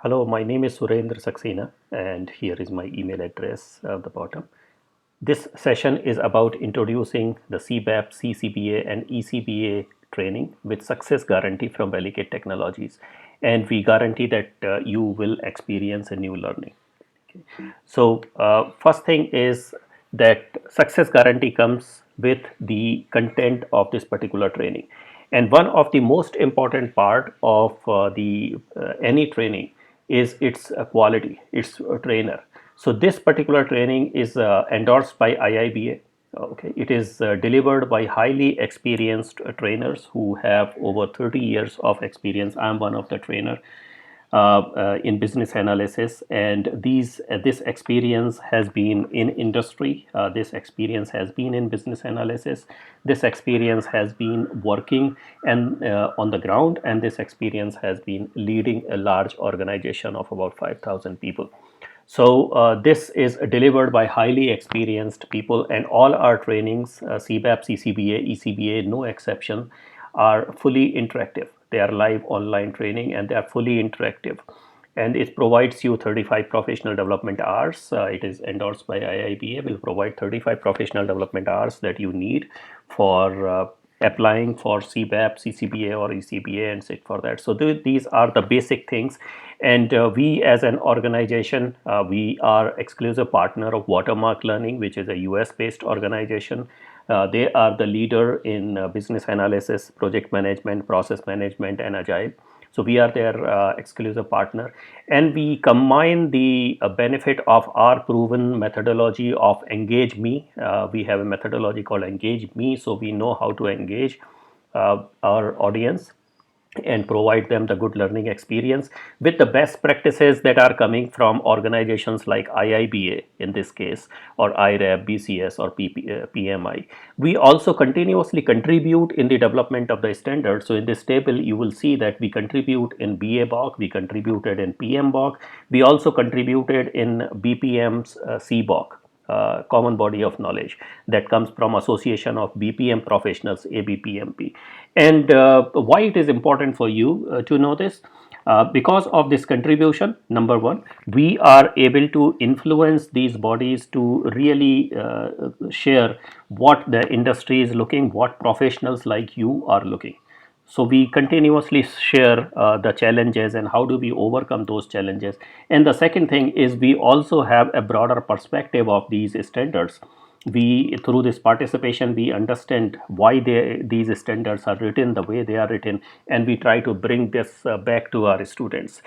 Hello, my name is Surendra Saxena, and here is my email address at the bottom. This session is about introducing the CBAP, CCBA, and ECBA training with success guarantee from Valicate Technologies, and we guarantee that you will experience a new learning. So, first thing is that success guarantee comes with the content of this particular training, and one of the most important part of the any training is its quality, its trainer. So this particular training is endorsed by IIBA. Okay, it is delivered by highly experienced trainers who have over 30 years of experience. I am one of the trainer in business analysis, and this experience has been in industry, this experience has been in business analysis, this experience has been working and on the ground, and this experience has been leading a large organization of about 5,000 people. So this is delivered by highly experienced people, and all our trainings, CBAP, CCBA, ECBA, no exception, are fully interactive. They are live online training and they are fully interactive. And it provides you 35 professional development hours. It is endorsed by IIBA, will provide 35 professional development hours that you need for applying for CBAP, CCBA, or ECBA and sit for that. So these are the basic things. And we as an organization, we are exclusive partner of Watermark Learning, which is a US based organization. They are the leader in business analysis, project management, process management, and agile. So we are their exclusive partner, and we combine the benefit of our proven methodology of Engage Me. We have a methodology called Engage Me, so we know how to engage our audience and provide them the good learning experience with the best practices that are coming from organizations like IIBA in this case, or IRAP, BCS, or PMI. We also continuously contribute in the development of the standard. So in this table, you will see that we contribute in BABOK, we contributed in PMBOK, we also contributed in BPM's CBOK. Common body of knowledge that comes from Association of BPM Professionals, ABPMP. And why it is important for you to know this? Because of this contribution, number one, we are able to influence these bodies to really share what the industry is looking, what professionals like you are looking. So we continuously share the challenges and how do we overcome those challenges. And the second thing is we also have a broader perspective of these standards. We, through this participation, we understand why these standards are written the way they are written, and we try to bring this back to our students.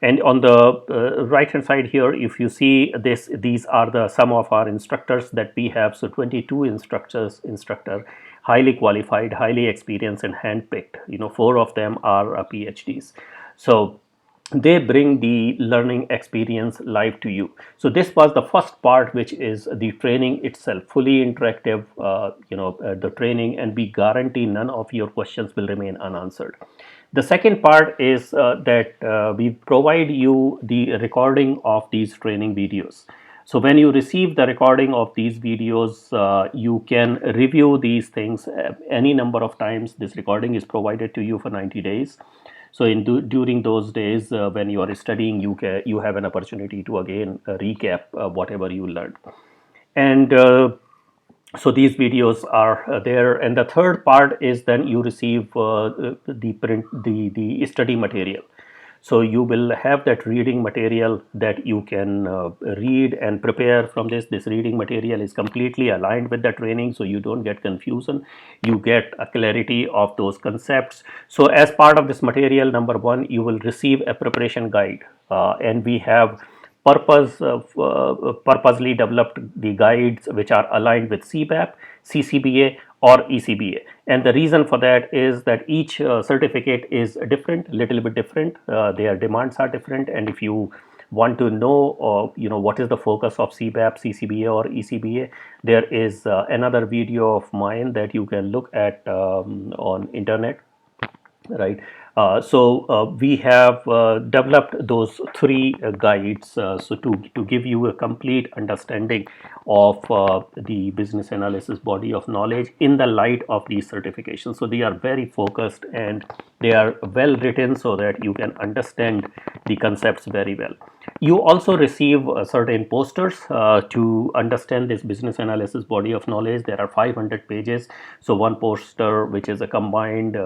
And on the right hand side here, if you see this, these are the some of our instructors that we have. So 22 instructor, highly qualified, highly experienced, and handpicked. 4 of them are PhDs. So they bring the learning experience live to you. So this was the first part, which is the training itself, fully interactive, the training, and we guarantee none of your questions will remain unanswered. The second part is that we provide you the recording of these training videos. So when you receive the recording of these videos, you can review these things any number of times. This recording is provided to you for 90 days. So during those days when you are studying, you have an opportunity to again recap whatever you learned. And so these videos are there. And the third part is then you receive the study material. So you will have that reading material that you can read and prepare from this. This reading material is completely aligned with the training, so you don't get confusion. You get a clarity of those concepts. So as part of this material, number one, you will receive a preparation guide, and we have purposely developed the guides which are aligned with CBAP, CCBA, or ECBA. And the reason for that is that each certificate is different, a little bit different. Their demands are different, and if you want to know, what is the focus of CBAP, CCBA, or ECBA, there is another video of mine that you can look at on internet, right? So we have developed those 3 guides so to give you a complete understanding of the business analysis body of knowledge in the light of these certifications. So they are very focused and they are well written so that you can understand the concepts very well. You also receive certain posters to understand this business analysis body of knowledge. There are 500 pages. So one poster, which is a combined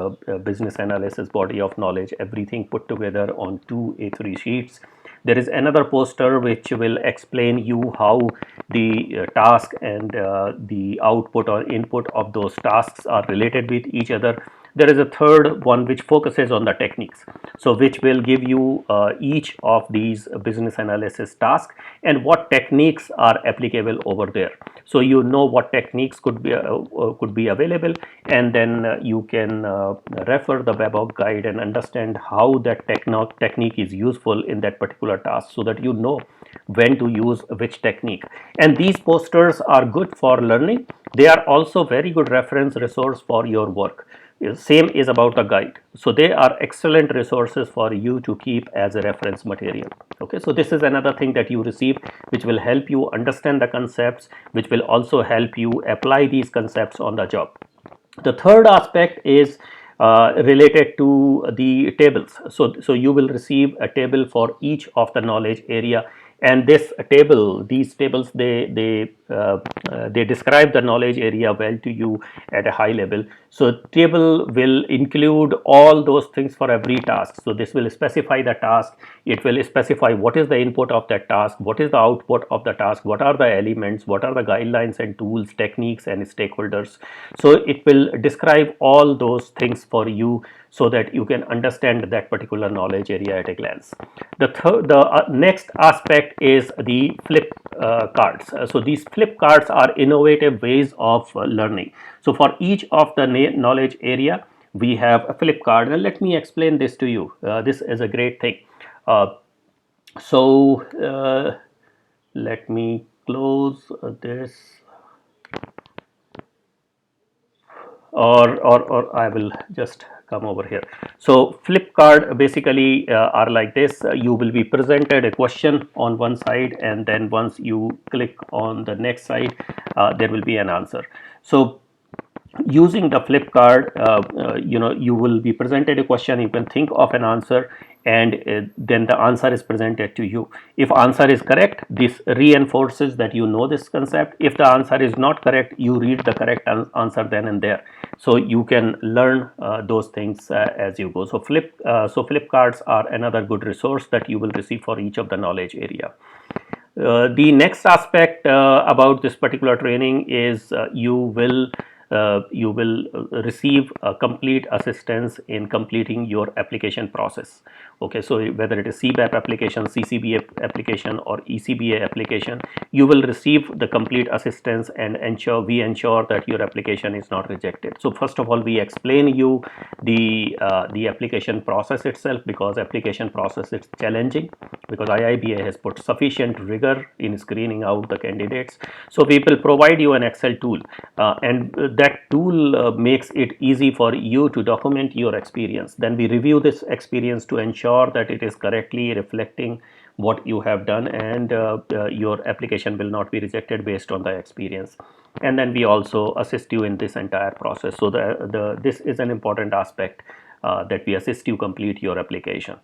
business analysis body of knowledge, everything put together on 2 A3 sheets. There is another poster which will explain you how the task and the output or input of those tasks are related with each other. There is a third one which focuses on the techniques, so which will give you each of these business analysis tasks and what techniques are applicable over there. So you know what techniques could be available, and then you can refer the web guide and understand how that technique is useful in that particular task, so that you know when to use which technique. And these posters are good for learning. They are also very good reference resource for your work. Same is about the guide. So they are excellent resources for you to keep as a reference material. Okay, so this is another thing that you receive, which will help you understand the concepts, which will also help you apply these concepts on the job. The third aspect is related to the tables. So you will receive a table for each of the knowledge area, and these tables, they describe the knowledge area well to you at a high level. So table will include all those things for every task. So this will specify the task. It will specify what is the input of that task, what is the output of the task, what are the elements, what are the guidelines and tools, techniques and stakeholders. So it will describe all those things for you, so that you can understand that particular knowledge area at a glance. The next aspect is the flip cards. So these flip cards are innovative ways of learning. So for each of the knowledge area, we have a flip card, and let me explain this to you. This is a great thing. Let me close this, or I will just come over here. So flip card basically are like this. You will be presented a question on one side, and then once you click on the next side, there will be an answer. So using the flip card, you will be presented a question, you can think of an answer, and then the answer is presented to you. If answer is correct, this reinforces that you know this concept. If the answer is not correct, you read the correct answer then and there, so you can learn those things as you go. So flip cards are another good resource that you will receive for each of the knowledge area. The next aspect about this particular training is you will receive complete assistance in completing your application process. Okay, so whether it is CBAP application, CCBA application, or ECBA application, you will receive the complete assistance, and we ensure that your application is not rejected. So first of all, we explain you the application process itself, because application process is challenging, because IIBA has put sufficient rigor in screening out the candidates. So we will provide you an Excel tool, and that tool makes it easy for you to document your experience. Then we review this experience to ensure that it is correctly reflecting what you have done, and your application will not be rejected based on the experience. And then we also assist you in this entire process. So this is an important aspect, that we assist you complete your application.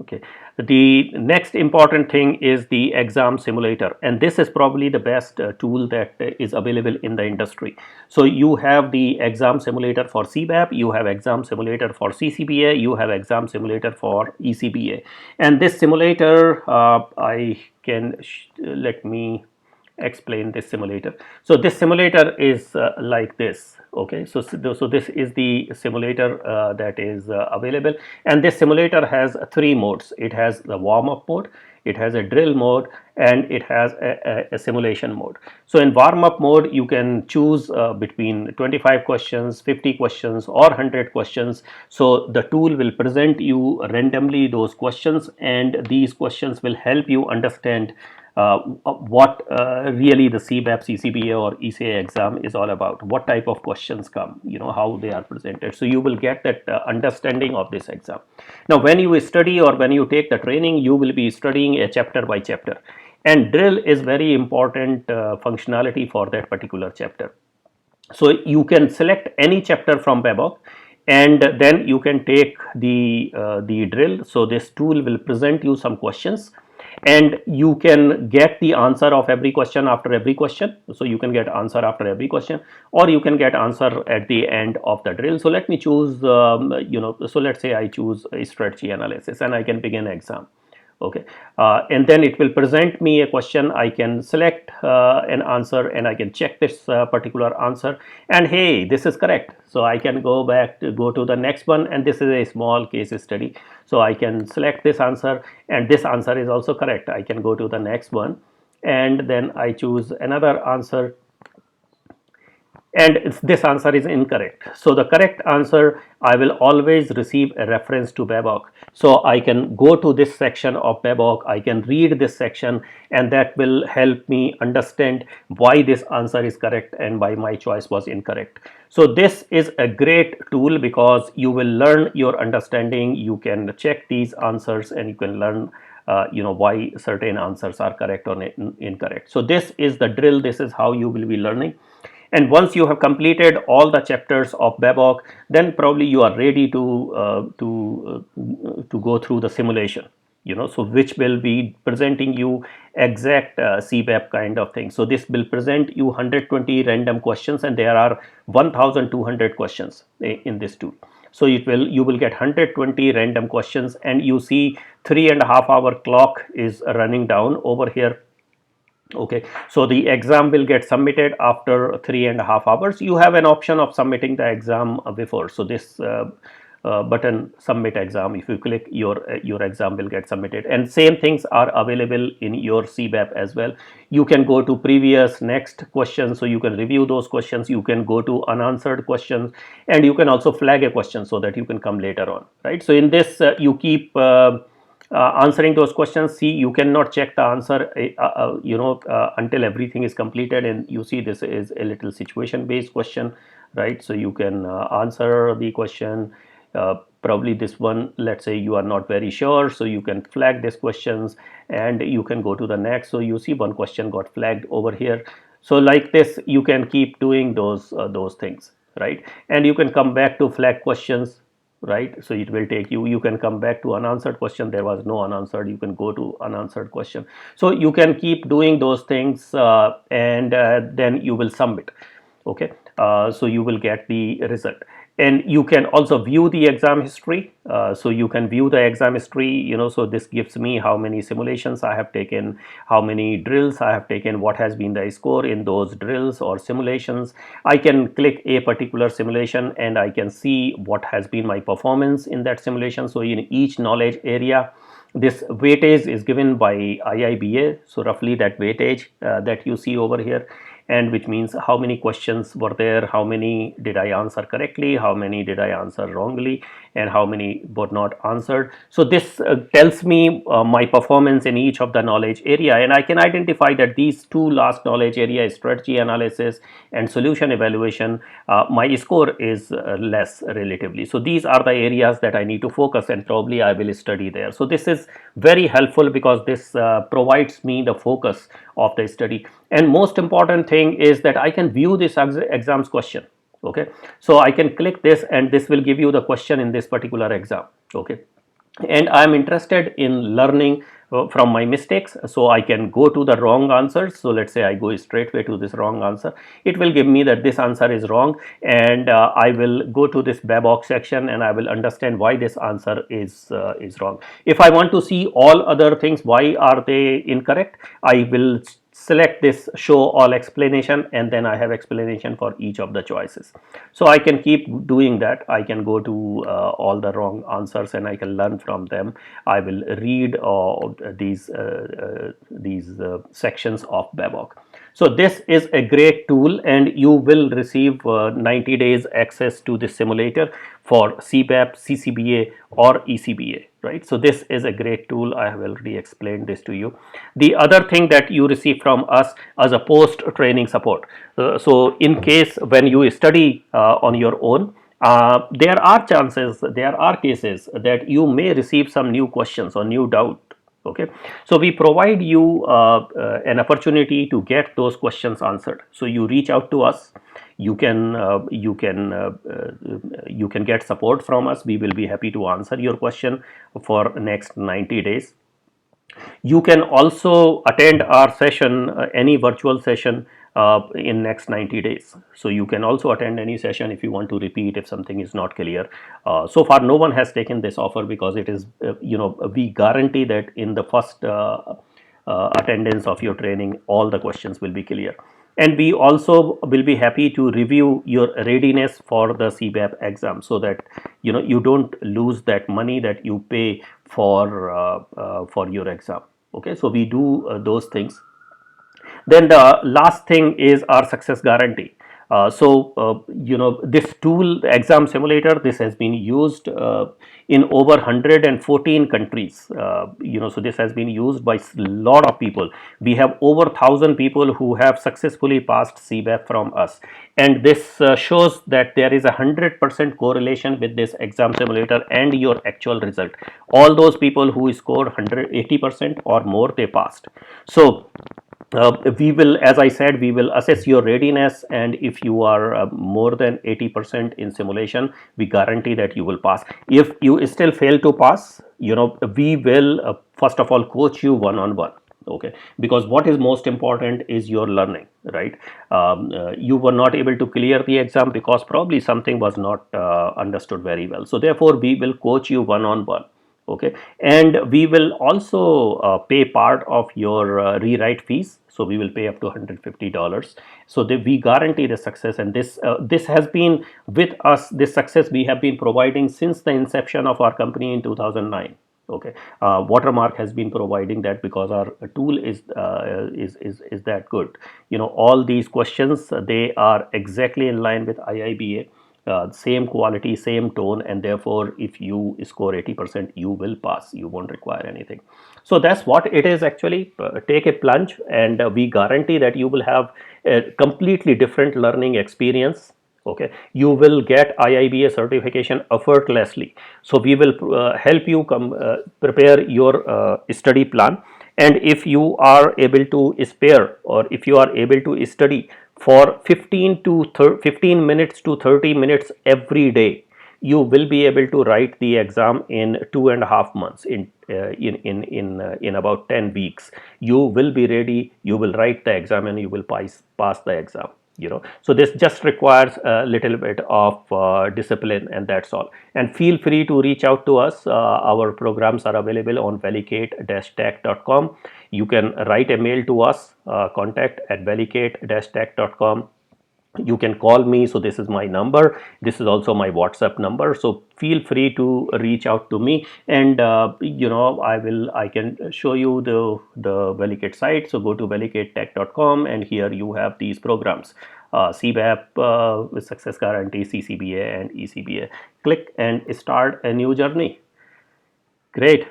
Okay, the next important thing is the exam simulator, and this is probably the best tool that is available in the industry. So you have the exam simulator for CBAP, you have exam simulator for CCBA, you have exam simulator for ECBA, and this simulator let me explain this simulator. So this simulator is like this. Okay, so this is the simulator that is available, and this simulator has 3 modes. It has the warm-up mode, it has a drill mode, and it has a simulation mode. So in warm-up mode, you can choose between 25 questions, 50 questions, or 100 questions. So the tool will present you randomly those questions, and these questions will help you understand what really the CBAP, CCBA, or ECA exam is all about. What type of questions come, how they are presented. So you will get that understanding of this exam. Now, when you study or when you take the training, you will be studying a chapter by chapter, and drill is very important functionality for that particular chapter. So you can select any chapter from Babok, and then you can take the drill. So this tool will present you some questions, and you can get the answer of every question after every question. So you can get answer after every question, or you can get answer at the end of the drill. So let me choose, so let's say I choose a strategy analysis, and I can begin exam. Okay, and then it will present me a question. I can select an answer, and I can check this particular answer, and hey, this is correct. So I can go to the next one, and this is a small case study. So I can select this answer, and this answer is also correct. I can go to the next one, and then I choose another answer, and this answer is incorrect. So the correct answer, I will always receive a reference to Babok. So I can go to this section of Babok, I can read this section, and that will help me understand why this answer is correct and why my choice was incorrect. So this is a great tool because you will learn your understanding. You can check these answers, and you can learn why certain answers are correct or incorrect. So this is the drill. This is how you will be learning. And once you have completed all the chapters of Babok, then probably you are ready to go through the simulation. So which will be presenting you exact CBAP kind of thing. So this will present you 120 random questions, and there are 1200 questions in this tool. So you will get 120 random questions, and you see 3.5 hour clock is running down over here. Okay, so the exam will get submitted after 3.5 hours. You have an option of submitting the exam before. So this button, submit exam, if you click, your exam will get submitted, and same things are available in your CBAP as well. You can go to previous next questions, so you can review those questions. You can go to unanswered questions, and you can also flag a question so that you can come later on, right? So in this you keep answering those questions. See, you cannot check the answer until everything is completed, and you see this is a little situation based question, right? So you can answer the question. Probably this one, let's say you are not very sure, so you can flag these questions, and you can go to the next. So you see one question got flagged over here. So like this, you can keep doing those things, right? And you can come back to flag questions, right? So it will take you can come back to unanswered question. There was no unanswered, you can go to unanswered question. So you can keep doing those things, and then you will submit. Okay, so you will get the result, and you can also view the exam history. So you can view the exam history, so this gives me how many simulations I have taken, how many drills I have taken, what has been the score in those drills or simulations. I can click a particular simulation, and I can see what has been my performance in that simulation. So in each knowledge area, this weightage is given by IIBA. So roughly that weightage that you see over here, and which means how many questions were there, how many did I answer correctly, how many did I answer wrongly, and how many were not answered. So this tells me my performance in each of the knowledge area, and I can identify that these two last knowledge area, strategy analysis and solution evaluation, my score is less relatively. So these are the areas that I need to focus, and probably I will study there. So this is very helpful because this provides me the focus of the study. And most important thing is that I can view this exams question. Okay, so I can click this, and this will give you the question in this particular exam. Okay, and I am interested in learning from my mistakes, so I can go to the wrong answers. So let's say I go straightway to this wrong answer. It will give me that this answer is wrong, and I will go to this Babok section, and I will understand why this answer is wrong. If I want to see all other things, why are they incorrect, I will select this show all explanation, and then I have explanation for each of the choices. So I can keep doing that. I can go to all the wrong answers, and I can learn from them. I will read these sections of Babok. So this is a great tool, and you will receive 90 days access to this simulator for CBAP, CCBA or ECBA, right? So this is a great tool. I have already explained this to you. The other thing that you receive from us as a post training support. So in case when you study on your own, there are cases that you may receive some new questions or new doubt. Okay, so we provide you an opportunity to get those questions answered. So you reach out to us, you can you can get support from us. We will be happy to answer your question for next 90 days. You can also attend our session, any virtual session in next 90 days. So you can also attend any session if you want to repeat if something is not clear. So far no one has taken this offer because it is we guarantee that in the first attendance of your training all the questions will be clear. And we also will be happy to review your readiness for the CBAP exam, so that you don't lose that money that you pay for your exam. Okay, so we do those things. Then the last thing is our success guarantee. This tool, the exam simulator, this has been used in over 114 countries. So this has been used by a lot of people. We have over 1,000 people who have successfully passed CBAP from us, and this shows that there is 100% correlation with this exam simulator and your actual result. All those people who scored 180% or more, they passed. So we will, as I said, we will assess your readiness, and if you are more than 80% in simulation, we guarantee that you will pass. If you still fail to pass, we will first of all coach you one-on-one. Okay, because what is most important is your learning, right? You were not able to clear the exam because probably something was not understood very well. So therefore we will coach you one-on-one. Okay, and we will also pay part of your rewrite fees. So we will pay up to $150, so that we guarantee the success. And this has been with us, this success we have been providing since the inception of our company in 2009. Okay, Watermark has been providing that because our tool is that good. All these questions, they are exactly in line with IIBA. Same quality, same tone, and therefore if you score 80%, you will pass. You won't require anything. So that's what it is actually. Take a plunge, and we guarantee that you will have a completely different learning experience. Okay, you will get IIBA certification effortlessly. So we will help you prepare your study plan. And if you are able to spare, or if you are able to study for 15 minutes to 30 minutes every day, you will be able to write the exam in 2.5 months. In about 10 weeks, you will be ready. You will write the exam and you will pass the exam. So this just requires a little bit of discipline, and that's all. And feel free to reach out to us. Our programs are available on valicate-tech.com. You can write a mail to us, contact@valicate-tech.com. You can call me. So this is my number. This is also my WhatsApp number. So feel free to reach out to me, and I can show you the Valicate site. So go to valicate-tech.com, and here you have these programs, CBAP with success guarantee, CCBA and ECBA. Click and start a new journey. Great.